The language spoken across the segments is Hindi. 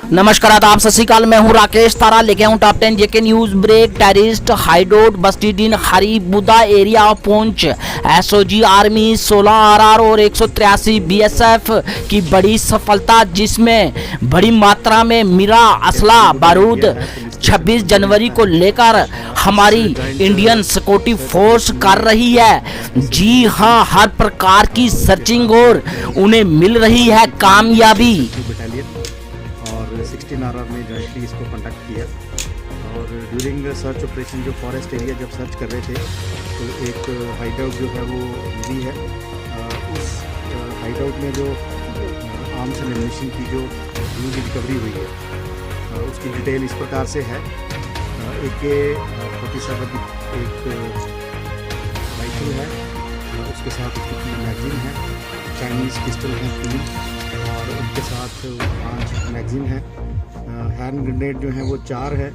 नमस्कार आदाब सत श्री अकाल, मैं हूं राकेश तारा, लेके हूं top 10 JK news break. Terrorist hideout बस्तीडीन हरीबुदा area of Poonch, SOG army 16 RR और 183 बीएसएफ की बड़ी सफलता, जिसमें बड़ी मात्रा में मिरा असला बारूद 26 जनवरी को लेकर हमारी इंडियन सिक्योरिटी फोर्स कर रही है। जी हां, हर प्रकार की सर्चिंग और उन्हें मिल रही है कामयाबी। 16 आरआर में जॉइंटली इसको कंडक्ट किया और ड्यूरिंग सर्च ऑपरेशन जो फॉरेस्ट एरिया जब सर्च कर रहे थे तो एक हाइडआउट जो है वो मिली है। उस हाइडआउट में जो आर्म्स एंड एम्यूनिशन की जो न्यूज रिकवरी हुई है उसकी डिटेल इस प्रकार से है। AK-47 एक राइफल है, उसके साथ उसकी मैगजीन है, चाइनीज़ पिस्टल है 3 और उनके साथ 5 मैगजीन है। हैंड ग्रेनेड जो है वो 4 है,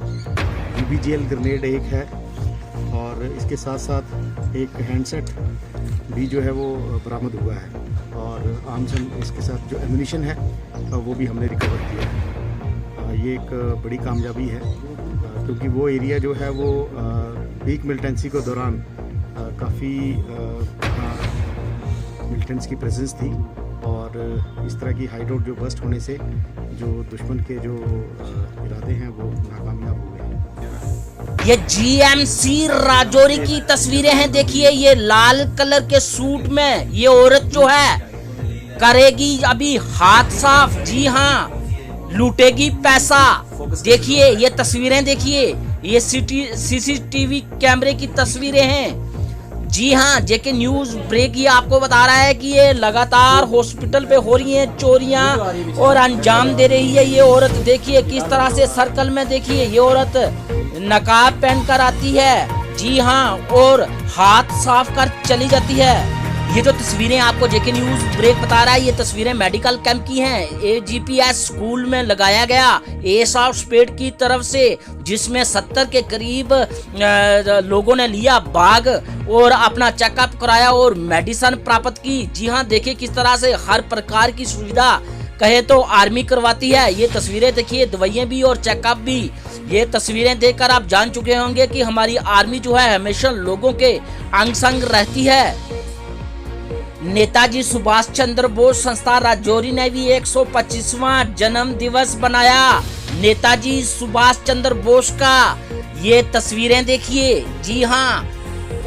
BBGL ग्रेनेड 1 है और इसके साथ साथ एक हैंडसेट भी जो है वो बरामद हुआ है और आर्म्स इसके साथ जो एम्यूनिशन है वो भी हमने रिकवर किया है। ये एक बड़ी कामयाबी है क्योंकि वो एरिया जो है वो पीक मिलिटेंसी के दौरान काफ़ी मिलिटेंट्स की प्रेजेंस थी और इस तरह की हाइडआउट जो बस्ट होने से जो दुश्मन के जो इरादे हैं वो नाकामयाब हुए हैं। ये GMC राजौरी की तस्वीरें हैं। देखिए, ये लाल कलर के सूट में ये औरत जो है करेगी अभी हाथ साफ। जी हाँ, लूटेगी पैसा। देखिए ये तस्वीरें, देखिए ये CCTV कैमरे की तस्वीरें हैं। जी हाँ, जेके न्यूज ब्रेक ये आपको बता रहा है कि ये लगातार हॉस्पिटल पे हो रही हैं चोरियां और अंजाम दे रही है ये औरत। देखिए किस तरह से सर्कल में, देखिए ये औरत नकाब पहन कर आती है। जी हाँ, और हाथ साफ कर चली जाती है। ये जो तस्वीरें आपको जेके न्यूज ब्रेक बता रहा है, ये तस्वीरें मेडिकल कैंप की हैं। AGPS स्कूल में लगाया गया एस ऑफ स्पेड की तरफ से, जिसमें 70 के करीब लोगों ने लिया भाग और अपना चेकअप कराया और मेडिसिन प्राप्त की। जी हाँ, देखिए किस तरह से हर प्रकार की सुविधा कहे तो आर्मी करवाती है। ये तस्वीरें देखिए, दवाइयाँ भी और चेकअप भी। ये तस्वीरें देखकर आप जान चुके होंगे कि हमारी आर्मी जो है हमेशा लोगों के अंग संग रहती है। नेताजी सुभाष चंद्र बोस संस्था राजौरी ने भी 125वां जन्म दिवस बनाया नेताजी सुभाष चंद्र बोस का। ये तस्वीरें देखिए। जी हाँ,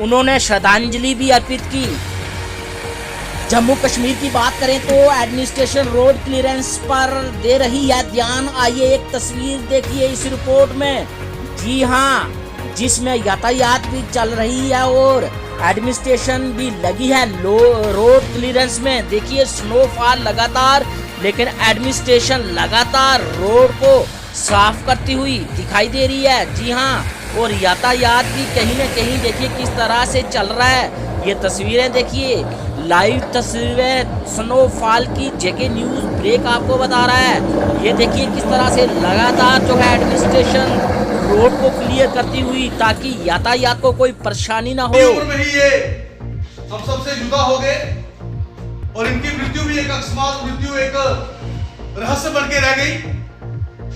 उन्होंने श्रद्धांजलि भी अर्पित की। जम्मू कश्मीर की बात करें तो एडमिनिस्ट्रेशन रोड क्लियरेंस पर दे रही है ध्यान। आइए एक तस्वीर देखिए इस रिपोर्ट में। जी हाँ, जिसमें यातायात भी चल रही है और एडमिनिस्ट्रेशन भी लगी है रोड क्लियरेंस में। देखिए स्नोफॉल लगातार, लेकिन एडमिनिस्ट्रेशन लगातार रोड को साफ करती हुई दिखाई दे रही है। जी हाँ, और यातायात भी कहीं न कहीं देखिए किस तरह से चल रहा है। ये तस्वीरें देखिए, लाइव तस्वीरें स्नोफॉल की जेके न्यूज ब्रेक आपको बता रहा है। ये देखिए किस तरह से लगातार जो है एडमिनिस्ट्रेशन रोड को क्लियर करती हुई, ताकि यातायात को कोई परेशानी ना हो। उम्र में ही ये हम सबसे जुदा हो गए और इनकी मृत्यु भी एक अकस्मात मृत्यु, एक रहस्य बन के रह गई।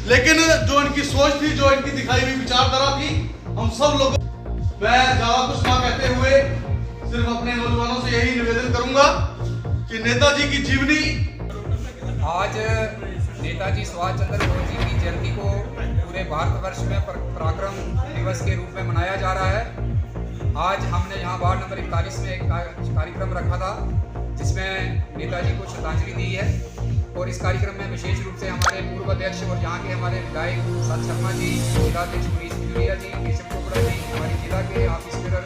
लेकिन जो इनकी सोच थी, जो इनकी दिखाई हुई विचारधारा थी, हम सब लोगों, मैं ज्यादा कुछ ना कहते हुए सिर्फ अपने नौजवानों से यही निवेदन करूंगा कि नेताजी की जीवनी, आज नेताजी सुभाष चंद्र बोस जी की जयंती को पूरे भारतवर्ष में पराक्रम दिवस के रूप में मनाया जा रहा है। आज हमने यहाँ वार्ड नंबर 41 में एक कार्यक्रम रखा था जिसमें नेताजी को श्रद्धांजलि दी है और इस कार्यक्रम में विशेष रूप से हमारे पूर्व अध्यक्ष और यहाँ के हमारे विधायक सत शर्मा जी, जिलाध्यक्ष मनीष खजुरिया जी, केशव चोपड़ा जी, हमारे जिला के ऑफिस बेरर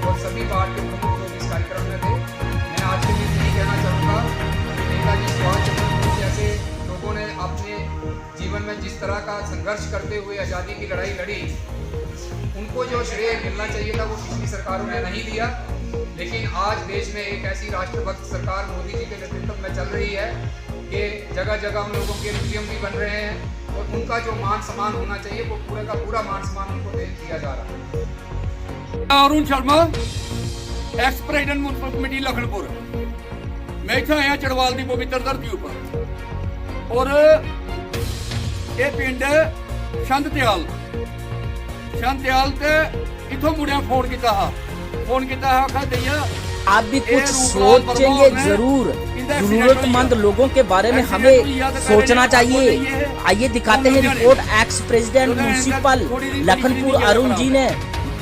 और सभी वार्ड के प्रमुख लोग इस कार्यक्रम में थे। मैं आज के दिन यही कहना चाहूँगा कि नेताजी सुभाष चंद्र बोस जैसे लोगों ने अपने जीवन में जिस तरह का संघर्ष करते हुए आज़ादी की लड़ाई लड़ी, उनको जो श्रेय मिलना चाहिए था वो पिछली सरकारों ने नहीं दिया। लेकिन आज देश में एक ऐसी राष्ट्रभक्त सरकार मोदी जी के नेतृत्व में चल रही है कि जगह जगह उन लोगों के म्यूजियम भी बन रहे हैं और उनका जो मान सम्मान होना चाहिए वो पूरे का पूरा मान सम्मान उनको दिया जा रहा है। Arun Sharma x president municipal committee Lakhanpur. मैं इत्थे आया चड़वाल की पवित्र धरती उपर और ये पिंड शंतत्याल ते इथों मुड़िया फोन किया आखा दैया आप भी कुछ सोचेंगे जरूर। जरूरतमंद लोगों के बारे में हमें सोचना चाहिए। आइए दिखाते हैं report ex president municipal Lakhanpur Arun ji ने।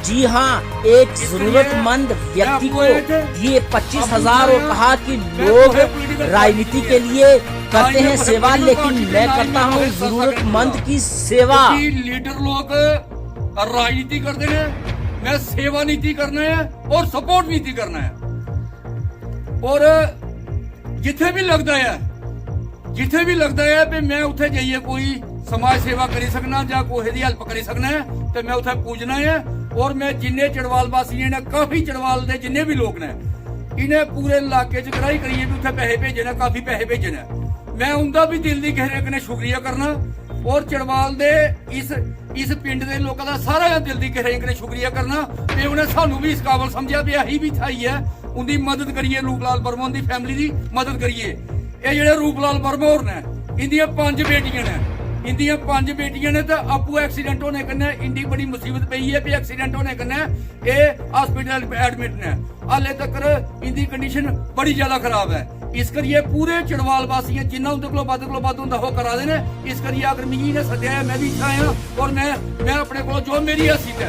जी हाँ, एक जरूरतमंद व्यक्ति को दिए 25,000 और कहा कि लोग राजनीति के लिए करते हैं सेवा, लेकिन मैं करता हूँ जरूरतमंद की सेवा। लीडर लोग राजनीति करते हैं, मैं सेवा नीति करना है और सपोर्ट नीति करना है। और जिथे भी लगता है भी मैं उथे जाइए कोई समाज सेवा करी सकना या कोई दी हेल्प करी सकना है तो मैं उथे पूजना है। और मैं जिन्ने चड़वाल वासी ने काफी चड़वाल दे जिन्ने भी लोग ने इन्हें पूरे इलाके च कराई करिए भी उथे पैसे भेजे ने, काफी पैसे भेजे ने। मैं उनका भी दिल दी गहरे कने शुक्रिया करना और चड़वाल दे इस पिंड दे लोगों का सारा दिल दी गहराई कने शुक्रिया करना कि उन्हें सानू भी इस काबल समझा भी अही भी थाई है, उनकी मदद करिए। रूपलाल वर्मा उनकी फैमिली की मदद करिए। ये जेडे रूपलाल वर्मा होर ने इंदियां 5 बेटियां ने तो आपू एक्सीडेंट होने कन्नै इंडी बड़ी मुसीबत पई है भी एक्सीडेंट होने कन्नै ये हॉस्पिटल एडमिट ने। हाले तक इंदी कंडीशन बड़ी ज्यादा खराब है। इस करिए पूरे चड़वाल वासियां जिन्ना उंदे कोलों वध हुंदा ओह करा देने। इस करिए अगर मिगी ने सद्या है मैं भी इत्थे आया और मैं अपने को जो मेरी हैसियत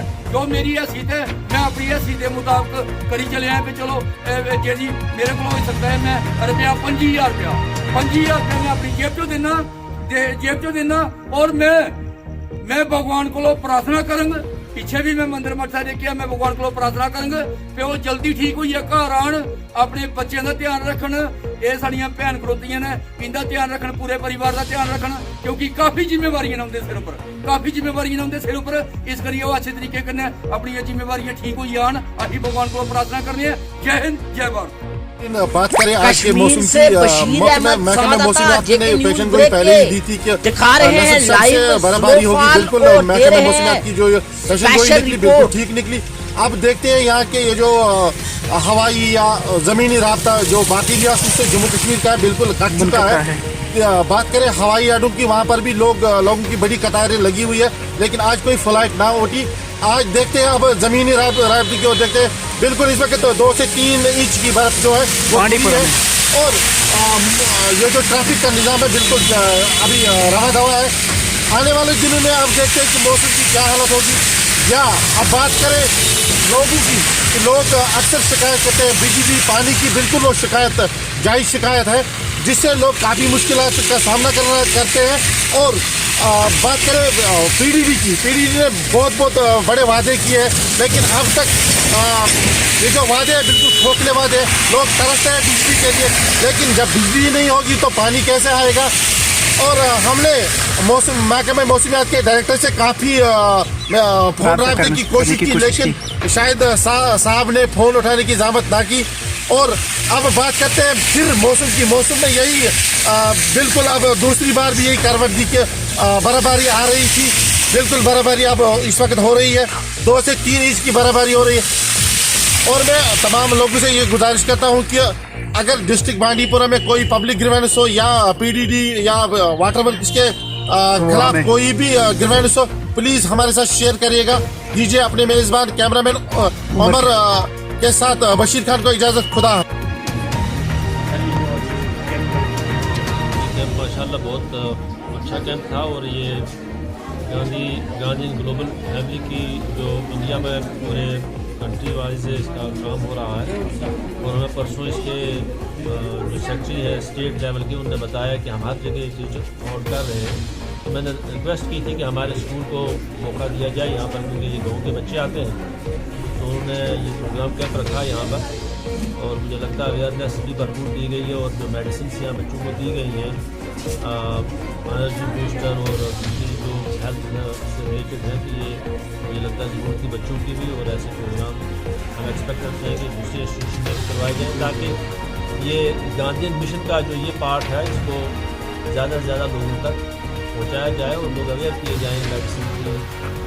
है मैं अपनी हैसियत के मुताबिक करी चलिया कि चलो जी मेरे को हो सकता है मैं रुपया 5,000 मैं अपनी जेब चो देना और मैं भगवान को प्रार्थना करूंगा। पिछे भी मैं मंदिर मत्था टेकिया, मैं भगवान को प्रार्थना करूंगा कि वो जल्दी ठीक होइए, घर आन, अपने बच्चों का ध्यान रखन। ये साड़ियां भैन खड़ोतियां ने, इनका ध्यान रखन, पूरे परिवार का ध्यान रखन, क्योंकि काफी जिम्मेवारियां ने उनके सिर उपर। इस करिए वो अच्छे तरीके कन्नै अपनी जिम्मेवारियां ठीक होई जान। असीं भगवान को प्रार्थना करनी है। जय हिंद, जय भारत। बात करें आज के मौसम की, मौसम ने पेशन को पहले ही दी थी कि दिखा रहे हैं लाइव बर्फबारी होगी। बिल्कुल महकमा मौसम की जो पेशन गोई निकली बिल्कुल ठीक निकली। अब देखते हैं यहाँ के ये जो हवाई या जमीनी रास्ता जो बाकी रियासत से जम्मू कश्मीर का है बिल्कुल कट चुका है। बात करें हवाई अड्डों की, वहाँ पर भी लोगों की बड़ी कतारें लगी हुई है, लेकिन आज कोई फ्लाइट ना उठी। आज देखते हैं अब जमीनी रास्ते की ओर देखते हैं। बिल्कुल इस वक्त 2 से 3 इंच की बर्फ जो है वो है और ये जो ट्रैफिक का निज़ाम है बिल्कुल अभी रवा दवा है। आने वाले दिनों में आप देखते हैं कि मौसम की क्या हालत होगी। या अब बात करें लोगों की, लोग अक्सर शिकायत करते हैं बिजली पानी की, बिल्कुल वो शिकायत जायज़ शिकायत है, जिससे लोग काफ़ी मुश्किलात का सामना करते हैं। और बात करें पीडीडी की, पीडीडी ने बहुत बड़े वादे किए हैं, लेकिन अब तक ये जो वादे हैं बिल्कुल खोखले वादे हैं। लोग तरसते हैं बिजली के लिए, लेकिन जब बिजली नहीं होगी तो पानी कैसे आएगा। और हमने महकमे मौसमियात के डायरेक्टर से काफ़ी फोन रब्ते की कोशिश की, लेकिन शायद साहब ने फ़ोन उठाने की ज़हमत ना की। और अब बात करते हैं फिर मौसम में यही बिल्कुल अब दूसरी बार भी यही करवट दी कि बर्फबारी आ रही थी। बिल्कुल बर्फबारी अब इस वक्त हो रही है, 2 से 3 इंच की बर्फबारी हो रही है। और मैं तमाम लोगों से ये गुजारिश करता हूँ कि अगर डिस्ट्रिक्ट बांडीपुरा में कोई पब्लिक ग्रीवेंस हो या पीडीडी या वाटर वर्क्स के खिलाफ कोई भी ग्रीवेंस हो, प्लीज हमारे साथ शेयर करिएगा। दीजिए अपने मेजबान कैमरामैन उमर के साथ बशीर खान को इजाजत। खुदा माशाल्लाह बहुत अच्छा कैंप था। और ये गांधी ग्लोबल फैमिली की जो इंडिया में पूरे कंट्री वाइज इसका काम हो रहा है। और हमें परसों इसके जो सेक्रेटरी है स्टेट लेवल के, उन्होंने बताया कि हम हर जगह चीज़ और कर रहे हैं। तो मैंने रिक्वेस्ट की थी कि हमारे स्कूल को मौका दिया जाए यहाँ पर, क्योंकि ये गाँव के बच्चे आते हैं। तो उन्होंने ये प्रोग्राम कैंप रखा यहाँ पर, और मुझे लगता है अवेयरनेस भी भरपूर दी गई है। और जो मेडिसिन यहाँ बच्चों को दी गई हैं, एनर्जी बूस्टर और जो हेल्थ से रिलेटेड है, कि ये मुझे लगता है ज़रूरत थी बच्चों की भी। और ऐसे प्रोग्राम हम एक्सपेक्ट करते हैं कि दूसरे इंस्टीट्यूशन में करवाए जाए, ताकि ये गांधी मिशन का जो ये पार्ट है इसको ज़्यादा से ज़्यादा लोगों तक पहुँचाया जाए और लोग अवेयर किए जाएँ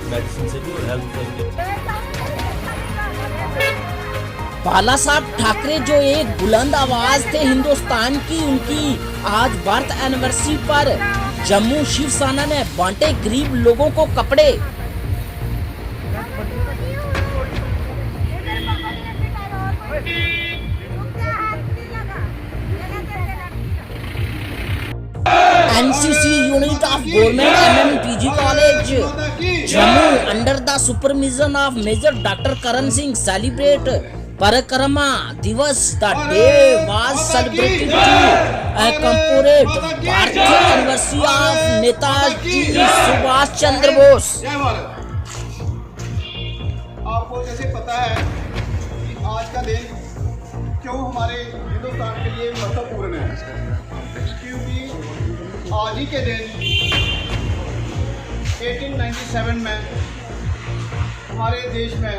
मेडिसिन से भी और हेल्थ से भी। बाला साहब ठाकरे जो एक बुलंद आवाज थे हिंदुस्तान की, उनकी आज बर्थ एनिवर्सरी पर जम्मू शिवसेना ने बांटे गरीब लोगों को कपड़े। NCC unit of government MMPG college Jammu under the supervision of major doctor Karan Singh celebrate Parakram Diwas. The day was celebrated to commemorate birth anniversary of Netaji Subhash Chandra Bose. आपको जैसे पता है कि आज का दिन क्यों हमारे हिंदुस्तान के लिए महत्वपूर्ण है, क्योंकि आज ही के दिन 1897 में हमारे देश में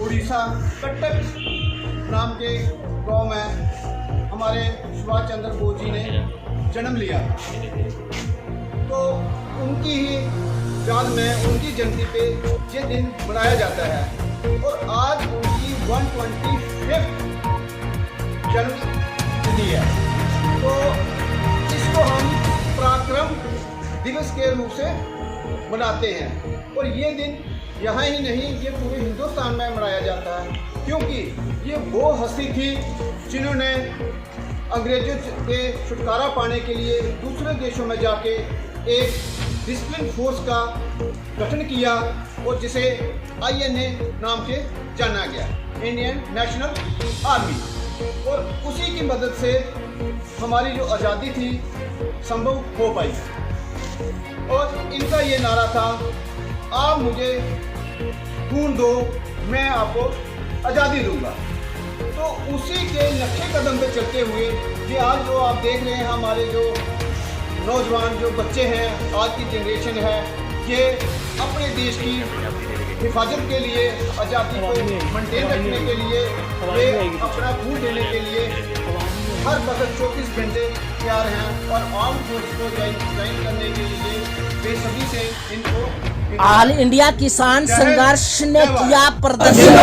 उड़ीसा कटक नाम के गांव में हमारे सुभाष चंद्र बोस जी ने जन्म लिया। तो उनकी ही याद में, उनकी जयंती पे ये दिन मनाया जाता है और आज उनकी 125वीं जन्म तिथि है। तो इसको हम पराक्रम दिवस के रूप से मनाते हैं और ये दिन यहाँ ही नहीं, ये पूरे हिंदुस्तान में मनाया जाता है, क्योंकि ये वो हस्ती थी जिन्होंने अंग्रेजों के छुटकारा पाने के लिए दूसरे देशों में जाके एक डिसिप्लिन फोर्स का गठन किया और जिसे INA नाम से जाना गया, इंडियन नेशनल आर्मी। और उसी की मदद से हमारी जो आज़ादी थी संभव हो पाई। और इनका ये नारा था, आप मुझे खून दो, मैं आपको आज़ादी दूंगा। तो उसी के नक्शे कदम पे चलते हुए ये आज जो आप देख रहे हैं, हमारे जो नौजवान जो बच्चे हैं, आज की जनरेशन है, ये अपने देश की हिफाजत के लिए, आज़ादी को मेंटेन रखने के लिए, ये अपना खून देने के लिए हर वक्त 24 घंटे तैयार हैं और आर्म फोर्स को ज्वाइन करने के लिए बेसब्री से इनको ऑल इंडिया किसान संघर्ष ने किया प्रदर्शन।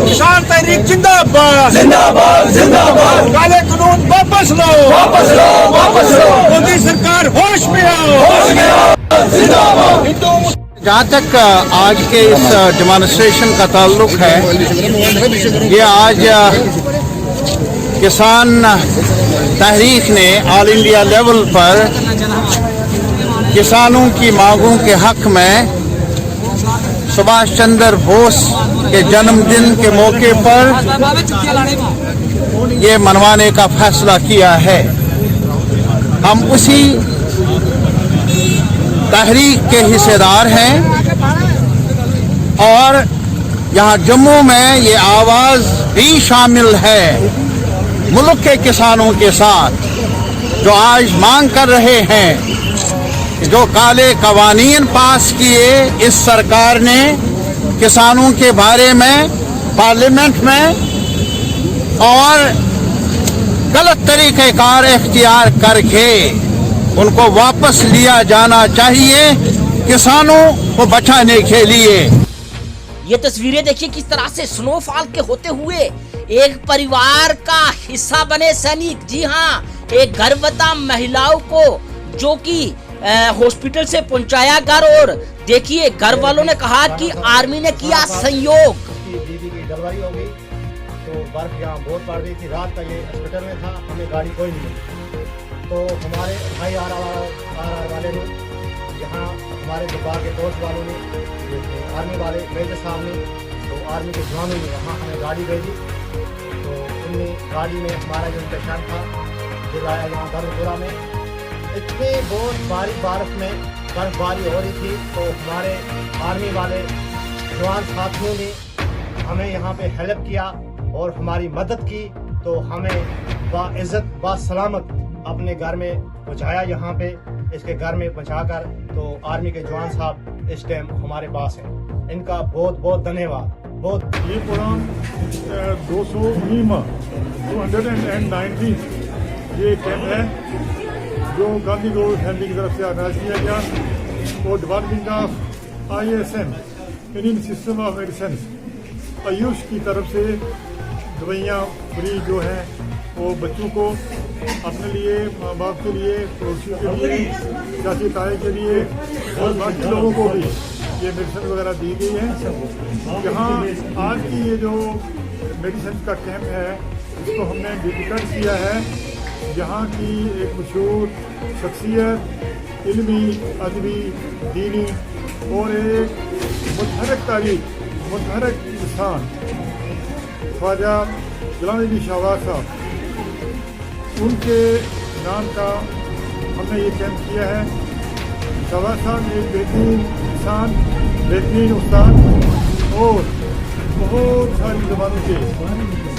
किसान तहरीक जिंदाबाद, जिंदाबाद, जिंदाबाद। काले कानून वापस लो, वापस लो, वापस लो। मोदी सरकार होश में आओ, होश में आओ, जिंदाबाद। जहाँ तक आज के इस डेमोन्स्ट्रेशन का ताल्लुक है, ये आज किसान तहरीक ने ऑल इंडिया लेवल पर किसानों की मांगों के हक में सुभाष चंद्र बोस के जन्मदिन के मौके पर ये मनवाने का फैसला किया है। हम उसी तहरीक के हिस्सेदार हैं और यहाँ जम्मू में ये आवाज़ भी शामिल है मुल्क के किसानों के साथ, जो आज मांग कर रहे हैं कि जो काले कवानीन पास किए इस सरकार ने किसानों के बारे में पार्लियामेंट में, और गलत तरीक़ेकार इख्तियार करके उनको वापस लिया जाना चाहिए किसानों को बचाने के लिए। ये तस्वीरें देखिए किस तरह से स्नोफॉल के होते हुए एक परिवार का हिस्सा बने सैनिक। जी हाँ, एक गर्भवती महिलाओं को जो कि हॉस्पिटल से पहुंचाया घर, और देखिए घर वालों ने कहा कि आर्मी ने किया संयोग। दीदी की डिलीवरी हो गई तो बर्फ यहाँ बहुत पड़ रही थी, रात का ये हॉस्पिटल में था, हमें गाड़ी कोई नहीं मिली। तो हमारे भाई आर वाले ने यहाँ, हमारे दुबा के दोस्त वालों ने, आर्मी वाले मेजर साहब ने, तो आर्मी के जवानों ने वहाँ हमें गाड़ी भेजी। तो उनने गाड़ी में हमारा जो पेशेंट था गिराया यहाँ धर्मपुरा में। इतनी बहुत भारी बर्फ में बर्फबारी हो रही थी, तो हमारे आर्मी वाले जवान साथियों ने हमें यहाँ पे हेल्प किया और हमारी मदद की। तो हमें बाइज़्ज़त बासलामत अपने घर में पहुँचाया, यहाँ पे इसके घर में पहुँचाकर। तो आर्मी के जवान साहब इस टाइम हमारे पास हैं, इनका बहुत बहुत धन्यवाद। बहुत ये प्रोग्राम 219 ये कैंप है जो गांधी ग्लोबल फैमिली की तरफ से ऑर्गेनाइज किया गया और department of ISM Indian system of medicine Ayush की तरफ से दवाइयाँ फ्री जो हैं वो बच्चों को अपने लिए, माँ बाप के लिए, पड़ोसियों के लिए, चाची ताए के लिए और बाकी लोगों को भी ये मेडिसिन वगैरह दी गई है। यहाँ आज की ये जो मेडिसिन का कैंप है इसको हमने डेडिकेट किया है यहाँ की एक मशहूर शख्सियत, इल्मी, अदबी, दीनी और एक मुतहरक तारीख, मुतहरक इंसान ख्वाजा गुलाम नबी शाहबाज साहब, उनके नाम का हमने ये कैंप किया है। शाहबाज साहब एक बेहतरीन इंसान, बेहतरीन उस्ताद और बहुत सारी ज़बानों के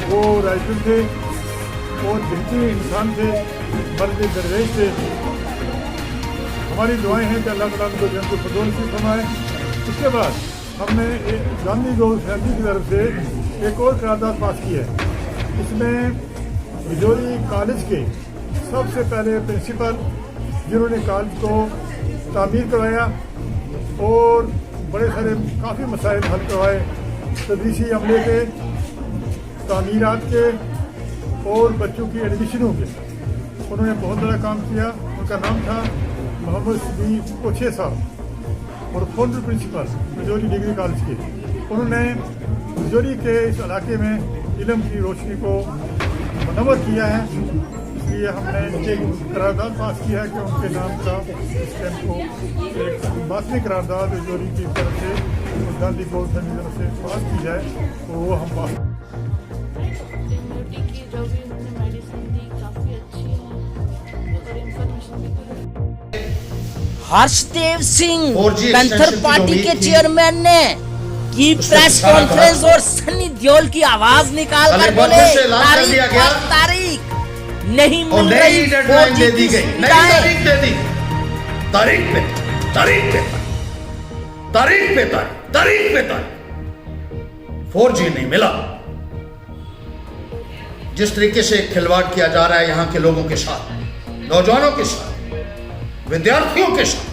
वो राइटर थे और बेहतरीन इंसान थे, मर्द दरवेश थे। हमारी दुआएं हैं कि अल्लाह ताला उनको जन्नत फ़िरदौस नसीब फरमाए। उसके बाद हमने एक गांधी ग्लोबल फैमिली की तरफ से एक और करारदाद पास की है। इसमें रजौरी कॉलेज के सबसे पहले प्रिंसिपल जिन्होंने कॉलेज को तामीर करवाया और बड़े सारे काफ़ी मसाइल हल करवाए, तदरीसी अमले के, तामीरात के और बच्चों की एडमिशनों के, उन्होंने बहुत बड़ा काम किया। उनका नाम था मोहम्मद सदीक कोछे साहब और founder principal Rajouri degree college के। उन्होंने रजौरी के इस इलाके में इल्म की रोशनी को मुनव्वर किया है, इसलिए हमने एक करारदाद पास किया है कि उनके नाम का इस कैंप को एक बातमी करारदाद रजौरी की तरफ से गांधी ग्लोबल फैमिली की तरफ से पास की जाए, तो वो हम पास। की जो भी उन्होंने मेडिसिन दी काफ़ी अच्छी है और इन्फॉर्मेशन भी हर्षदेव सिंह पैंथर पार्टी के चेयरमैन ने की प्रेस कॉन्फ्रेंस और सनी देओल की आवाज निकाल कर बोले तारीख नहीं मिल रही, डेडलाइन दे दी गई, नई तारीख दे दी, तारीख पे तारीख पे तारीख पे तारीख पे तारीख 4G नहीं मिला। जिस तरीके से खिलवाड़ किया जा रहा है यहाँ के लोगों के साथ, नौजवानों के साथ, विद्यार्थियों के साथ,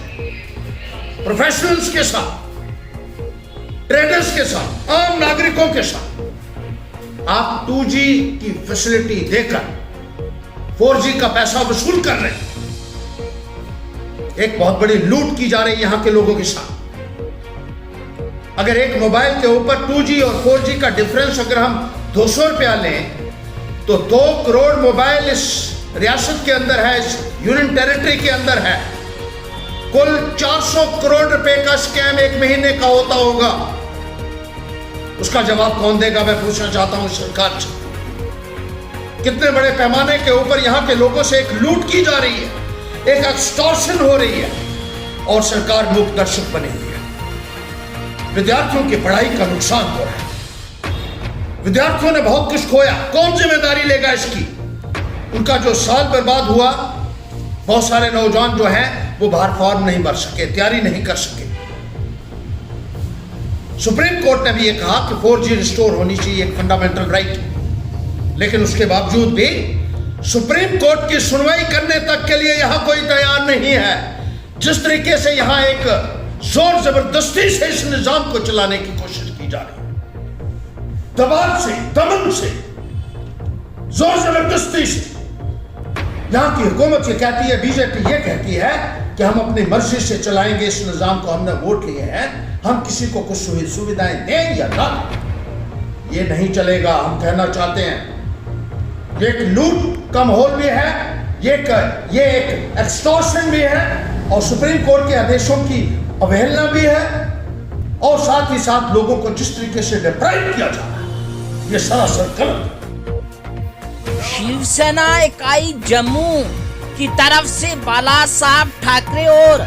प्रोफेशनल्स के साथ, ट्रेडर्स के साथ, आम नागरिकों के साथ, आप 2G की फैसिलिटी देकर 4G का पैसा वसूल कर रहे हैं। एक बहुत बड़ी लूट की जा रही है यहाँ के लोगों के साथ। अगर एक मोबाइल के ऊपर 2G और 4G का डिफरेंस अगर हम 200 रुपया लें तो 2 करोड़ मोबाइल इस रियासत के अंदर है, इस यूनियन टेरिटरी के अंदर है। कुल 400 करोड़ रुपए का स्कैम एक महीने का होता होगा। उसका जवाब कौन देगा, मैं पूछना चाहता हूं सरकार से। कितने बड़े पैमाने के ऊपर यहाँ के लोगों से एक लूट की जा रही है, एक एक्सटॉर्शन हो रही है और सरकार मूक दर्शक बनी हुई है। विद्यार्थियों की पढ़ाई का नुकसान हो रहा है, विद्यार्थियों ने बहुत कुछ खोया, कौन जिम्मेदारी लेगा इसकी? उनका जो साल बर्बाद हुआ, बहुत सारे नौजवान जो हैं वो बाहर फॉर्म नहीं भर सके, तैयारी नहीं कर सके। सुप्रीम कोर्ट ने भी ये कहा कि 4G रिस्टोर होनी चाहिए, एक फंडामेंटल राइट, लेकिन उसके बावजूद भी सुप्रीम कोर्ट की सुनवाई करने तक के लिए यहां कोई तैयार नहीं है। जिस तरीके से यहां एक जोर जबरदस्ती से इस निजाम को चलाने की कोशिश की जा रही है, दबाव से, दमन से, जोर जबरदस्ती से। यहाँ की हुकूमत ये कहती है, बीजेपी ये कहती है कि हम अपनी मर्जी से चलाएंगे इस निजाम को, हमने वोट लिए हैं, हम किसी को कुछ सुविधाएं दें या ना, ये नहीं चलेगा। हम कहना चाहते हैं ये एक लूट का माहौल भी है, ये एक एक्सटॉर्शन भी है और सुप्रीम कोर्ट के आदेशों की अवहेलना भी है और साथ ही साथ लोगों को जिस तरीके से डिप्राइव किया जा रहा है, ये सरासर गलत। शिवसेना इकाई जम्मू की तरफ से बाला साहब ठाकरे और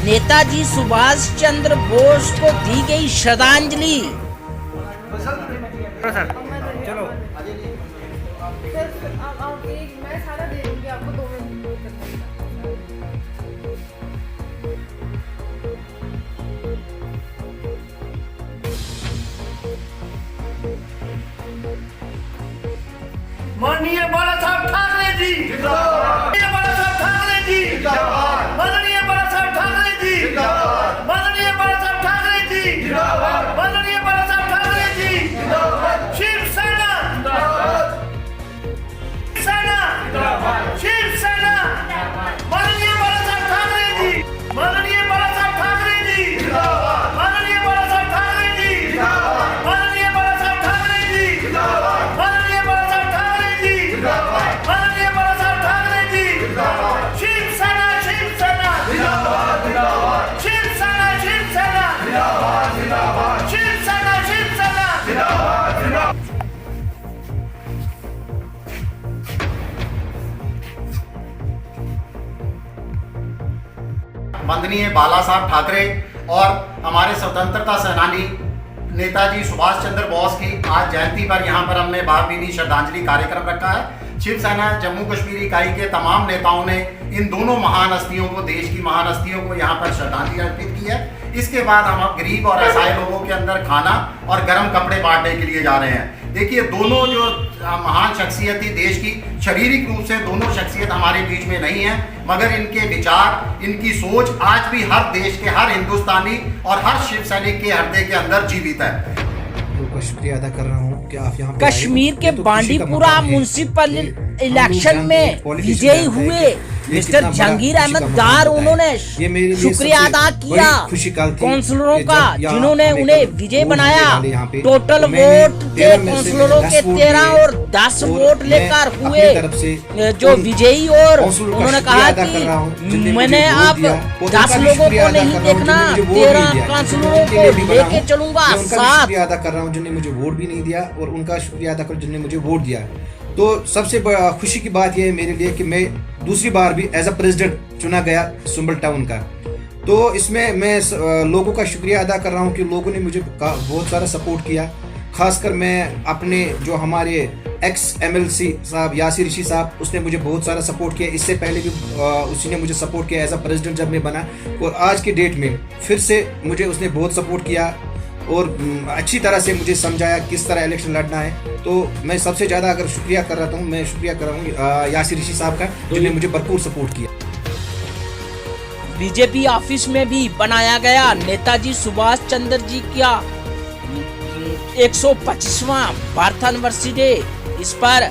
नेताजी सुभाष चंद्र बोस को दी गई श्रद्धांजलि। चलो मैं सारा दे दूंगी आपको, 2 मिनट माननीय बाला साहब ठाकरे जी जिंदाबाद, माननीय बाला साहब ठाकरे जी जिंदाबाद, माननीय बाला साहब ठाकरे जी जिंदाबाद, माननीय बाला साहब ठाकरे जी जिंदाबाद, शिवसेना जिंदाबाद, सेना जिंदाबाद, शिवसेना माननीय बाला साहब ठाकरे जी, माननीय बाला साहब ठाकरे जी जिंदाबाद, माननीय बाला साहब ठाकरे जी जिंदाबाद, माननीय बाला साहब ठाकरे जी जिंदाबाद, माननीय बाला साहब ठाकरे जी जिंदाबाद, माननीय बाला साहब ठाकरे जी जिंदाबाद, शिवसेना शिवसेना जिंदाबाद जिंदाबाद, शिवसेना शिवसेना जिंदाबाद जिंदाबाद, शिवसेना शिवसेना जिंदाबाद जिंदाबाद। वंदनीय बाला साहब ठाकरे और हमारे स्वतंत्रता सेनानी नेताजी सुभाष चंद्र बोस की आज जयंती पर यहाँ पर हमने भावभीनी श्रद्धांजलि कार्यक्रम रखा है। शिवसेना जम्मू कश्मीर इकाई के तमाम नेताओं ने इन दोनों महान हस्तियों को, देश की महान हस्तियों को यहाँ पर श्रद्धांजलि अर्पित की है। इसके बाद हम गरीब और असहाय लोगों के अंदर खाना और गर्म कपड़े बांटने के लिए जा रहे हैं। देखिए, दोनों जो महान शख्सियत थी देश की, शारीरिक रूप से दोनों शख्सियत हमारे बीच में नहीं है, मगर इनके विचार, इनकी सोच आज भी हर देश के, हर हिंदुस्तानी और हर शिव सैनिक के हृदय के अंदर जीवित है। का शुक्रिया अदा कर रहा हूँ कि आप यहाँ कश्मीर के बांडीपुरा म्युनिसिपल इलेक्शन में विजयी हुए मिस्टर जहांगीर अहमद डार, उन्होंने शुक्रिया अदा किया काउंसलरों का जिन्होंने उन्हें विजय बनाया। टोटल वोट थे काउंसलरों के 13 और 10 वोट लेकर हुए जो विजयी, और उन्होंने कहा कि मैंने अब 10 लोगों को नहीं देखना, 13 काउंसलरों को लेके चलूंगा साथ। शुक्रिया अदा कर रहा हूँ जिन्होंने मुझे वोट भी नहीं दिया, और उनका शुक्रिया अदा कर जिन्होंने मुझे वोट दिया। तो सबसे खुशी की बात यह है मेरे लिए कि मैं दूसरी बार भी एज अ प्रेसिडेंट चुना गया सुंबल टाउन का। तो इसमें मैं लोगों का शुक्रिया अदा कर रहा हूं कि लोगों ने मुझे बहुत सारा सपोर्ट किया। खासकर मैं अपने जो हमारे एक्स MLC साहब यासिर ऋषि साहब, उसने मुझे बहुत सारा सपोर्ट किया। इससे पहले भी उसी ने मुझे सपोर्ट किया एज अ प्रेसिडेंट जब मैं बना, और आज की डेट में फिर से मुझे उसने बहुत सपोर्ट किया और अच्छी तरह से मुझे समझाया किस तरह इलेक्शन लड़ना है। तो मैं सबसे ज़्यादा अगर शुक्रिया कर रहा हूँ, मैं शुक्रिया कर रहा हूँ यासिर ऋषि साहब का, जिन्होंने मुझे भरपूर सपोर्ट किया। बीजेपी ऑफिस में भी बनाया गया नेताजी सुभाष चंद्र जी का 125वां बर्थ एनिवर्सरी डे। इस पर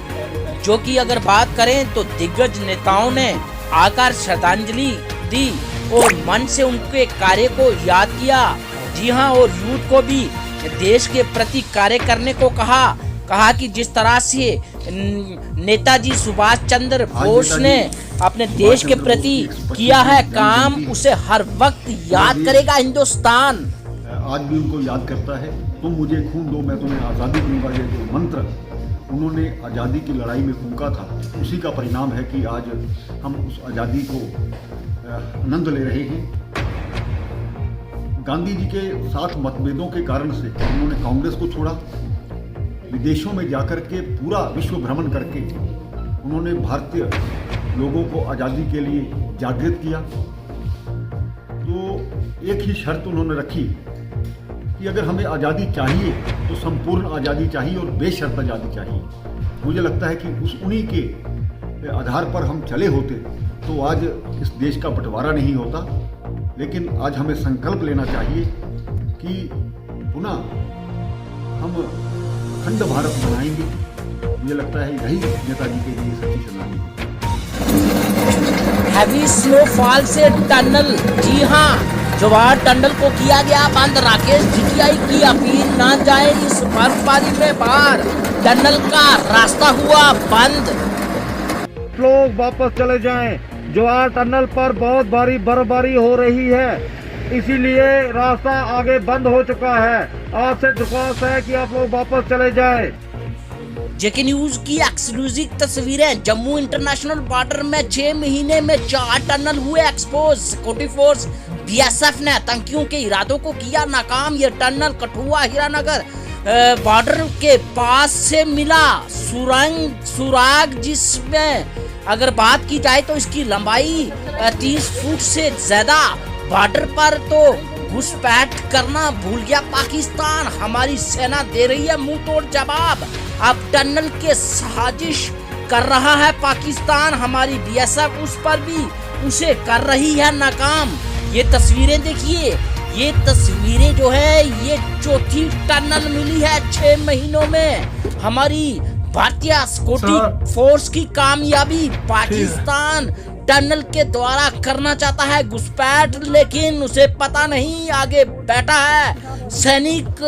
जो कि अगर बात करें तो दिग्गज नेताओं ने आकर श्रद्धांजलि दी और मन से उनके कार्य को याद किया। जी हाँ, और यूथ को भी देश के प्रति कार्य करने को कहा कि जिस तरह से नेताजी सुभाष चंद्र बोस ने अपने देश के प्रति किया है काम, उसे हर वक्त याद करेगा हिंदुस्तान। आज भी उनको याद करता है। तुम मुझे खून दो, मैं तुम्हें आज़ादी दूंगा, ये जो मंत्र उन्होंने आज़ादी की लड़ाई में फूंका था, उसी का परिणाम है कि आज हम उस आज़ादी को आनंद ले रहे हैं। गांधी जी के साथ मतभेदों के कारण से उन्होंने कांग्रेस को छोड़ा, विदेशों में जाकर के पूरा विश्व भ्रमण करके उन्होंने भारतीय लोगों को आज़ादी के लिए जागृत किया। तो एक ही शर्त उन्होंने रखी कि अगर हमें आज़ादी चाहिए तो संपूर्ण आज़ादी चाहिए और बेशर्त आज़ादी चाहिए। मुझे लगता है कि उन्हीं के आधार पर हम चले होते तो आज इस देश का बंटवारा नहीं होता। लेकिन आज हमें संकल्प लेना चाहिए कि पुनः हम अखंड भारत बनाएंगे। मुझे लगता है यही नेताजी के लिए सच्ची श्रद्धांजलि है। हैवी स्नोफॉल से टनल, जी हाँ, जवाहर टनल को किया गया बंद। राकेश जीटीआई की अपील, ना जाए इस बर्फबारी में बाहर, टनल का रास्ता हुआ बंद। लोग वापस चले जाएं, जवाहर टनल पर बहुत भारी बर्फबारी हो रही है, इसीलिए रास्ता आगे बंद हो चुका है। आपसे दरख्वास्त है कि आप लोग वापस चले जाएं। जेके न्यूज की एक्सक्लूसिव तस्वीरें। जम्मू इंटरनेशनल बॉर्डर में 6 महीने में 4 टनल हुए एक्सपोज। सिक्योरिटी फोर्स BSF ने आतंकियों के इरादों को किया नाकाम। ये टनल कठुआ हीरानगर बॉर्डर के पास से मिला सुराग, जिसमें अगर बात की जाए तो इसकी लंबाई 30 फुट से ज्यादा। बॉर्डर पर तो घुसपैठ करना भूल गया पाकिस्तान, हमारी सेना दे रही है मुंह तोड़ जवाब। अब टनल के साजिश कर रहा है पाकिस्तान, हमारी BSF उस पर भी उसे कर रही है नाकाम। ये तस्वीरें देखिए, ये तस्वीरें जो है ये चौथी टनल मिली है 6 महीनों में। हमारी भारतीय सिक्योरिटी फोर्स की कामयाबी, पाकिस्तान टनल के द्वारा करना चाहता है घुसपैठ, लेकिन उसे पता नहीं आगे बैठा है सैनिक,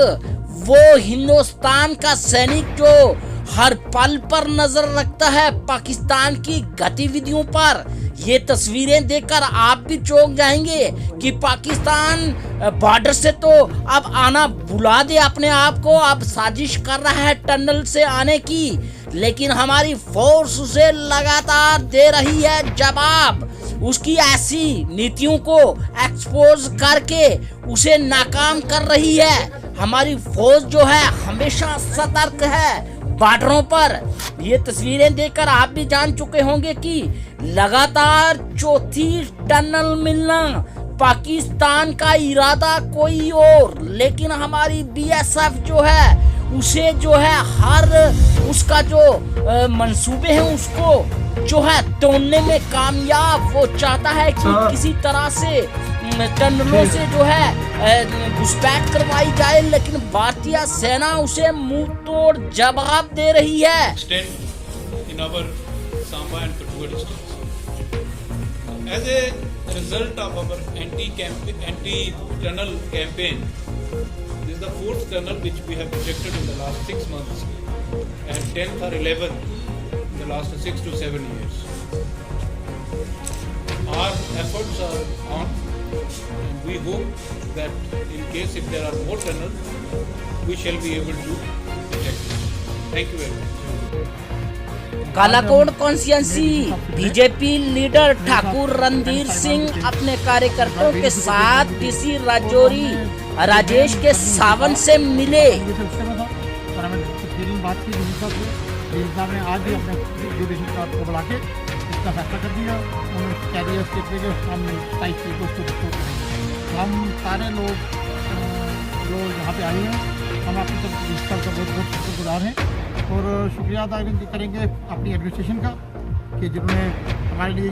वो हिंदुस्तान का सैनिक जो हर पल पर नजर रखता है पाकिस्तान की गतिविधियों पर। ये तस्वीरें देखकर आप भी चौंक जाएंगे कि पाकिस्तान बॉर्डर से तो अब आना भुला दे अपने आप को, अब साजिश कर रहा है टनल से आने की, लेकिन हमारी फोर्स उसे लगातार दे रही है जवाब। उसकी ऐसी नीतियों को एक्सपोज करके उसे नाकाम कर रही है। हमारी फौज जो है हमेशा सतर्क है बॉर्डरों पर। ये तस्वीरें देखकर आप भी जान चुके होंगे कि लगातार चौथी टनल मिलना पाकिस्तान का इरादा कोई और, लेकिन हमारी बीएसएफ जो है उसे जो है हर उसका जो मंसूबे हैं उसको जो है तोड़ने में कामयाब। वो चाहता है कि किसी तरह से टनलों से जो है घुसपैठ करवाई जाए, लेकिन भारतीय सेना उसे मुंह तोड़ जवाब दे रही है। in our Samba and Kathua districts. As a result of our anti-tunnel campaign, this is the 4th tunnel which we have projected in the last 6 months and 10th or 11th in the last 6 to 7 years. Our efforts are on, and we hope that in case if there are more tunnels, we shall be able to protect it. Thank you very much. Kalakot constituency BJP leader Thakur Randhir Singh अपने कार्यकर्ताओं के साथ डीसी राजौरी राजेश के सावन से मिले। बात की ने आज भी अपने जुडिशल को बुला के इसका फैसला कर दिया। उन्होंने कैरियर स्टेट के सामने 27 तारीख को उसको रिपोर्ट करेंगे। हम सारे लोग जो यहाँ पे आए हैं, हम आपकी तरफ प्रिंसिपल का बहुत बहुत शुक्रगुजार हैं और शुक्रिया अदा करेंगे अपनी एडमिनिस्ट्रेशन का कि जिन्होंने हमारे लिए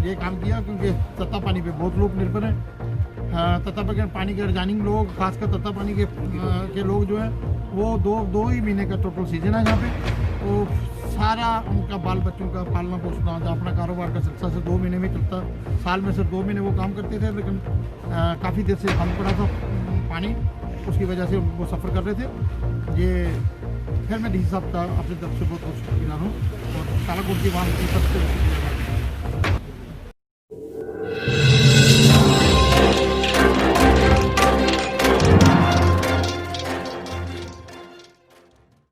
ये काम किया, क्योंकि तत्ता पानी पे बहुत लोग निर्भर हैं। तत्ता पानी के अर्जानिंग लोग, खासकर तत्ता पानी के लोग जो हैं वो दो ही महीने का टोटल सीजन है यहाँ पे, तो सारा उनका बाल बच्चों का पालना पोसना, अपना कारोबार का सिलसिला से 2 महीने में चलता। साल में सिर्फ 2 महीने वो काम करते थे, लेकिन काफ़ी देर से बंद पड़ा था पानी, उसकी वजह से वो सफ़र कर रहे थे। ये फिर मैं डी साहब का अपनी तरफ से बहुत बहुत शुक्रिया हूँ और कालाकोट की वहाँ की सबसे